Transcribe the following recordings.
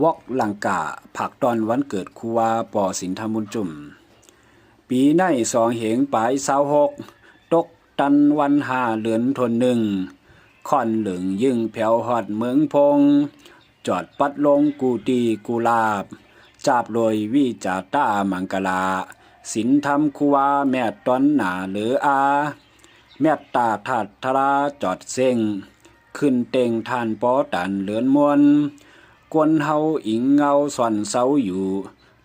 วอกหลังกาผักตอนวันเกิดครูวาปอสินธรรมุนจุ่มปีในสองเหงปลาย26ตกตันวัน5เดือนธันวาคมค่อนเหลืองยึ่งแผ่วฮอดเมืองพงจอดปัดลงกูตีกุลาบจาบโดยวิจาตามังกลาสินธรรมครูวาแม่ตอนหนาหรืออาแม่ตาทัดทราจอดเซ็งขึ้นเต็งทานปอตันเหลือนมวนกวนเฮาอิงเงาส่อนเสาอยู่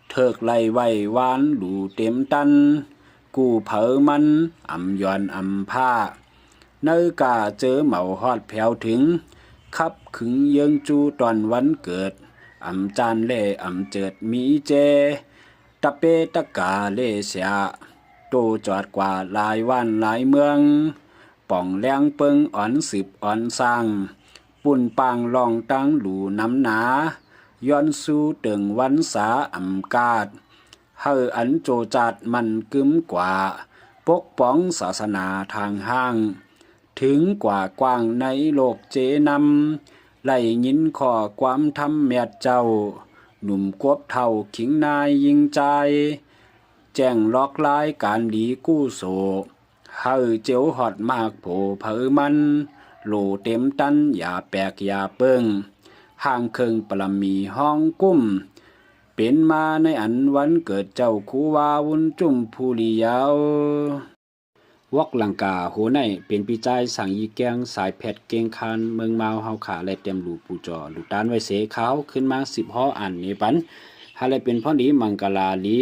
เถิกไล่ไว้วานหลูเต็มตันกูเผอมันอำย้อนอำผ้าเนื้อกาเจอเหมาฮอดแผ่วถึงขับขึงเยิงจูตอนวันเกิดอำจานเล่อำเจิดมีเจตะเปตะกาเล่เสียโตจอดกว่าหลายวันหลายเมืองป่องแรงเปิงอ่อนสืบอ่อนสร้างปุ่นปางลองตั้งหลูน้ำหนาย้อนสู้เติงวันสาอำกาดเฮออันโจจัดมันกึมกว่าปกป้องศาสนาทางห้างถึงกว่ากว้างในโลกเจนำไล่ยินข้อความทำแม่เจ้าหนุ่มกวบเท่าขิงนายยิงใจแจ้งล็อกลายการดีกู้โศเฮอเจียวหอดมากโผเผอมันโลเต็มตันอย่าแปลกอย่าเปิ้งห่างเคิงปรมีห้องกุ้มเป็นมาในอันวันเกิดเจ้าครูวาวุนจุ่มผู้ลียาววอกลังกาโหในเป็นปีใจสั่งยีแกงสายแพทย์เก่งคานเมืองมาวเฮาขาและเต็มหลูปูจอหลูตานไว้เสขาวขึ้นมา10ฮ้ออันนี้ปันหาเลยเป็นพ่อดีมังกลาลี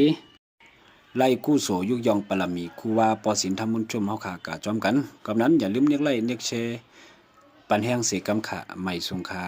ไล่กู้โสยุกยองปรมีครูวาปอสินธรรมุนจุ่มเฮาขากะจอมกันกับนั้นอย่าลืมเรียกไล่เรียกแชร์ปันแห้งเสกำขะไม่สงคา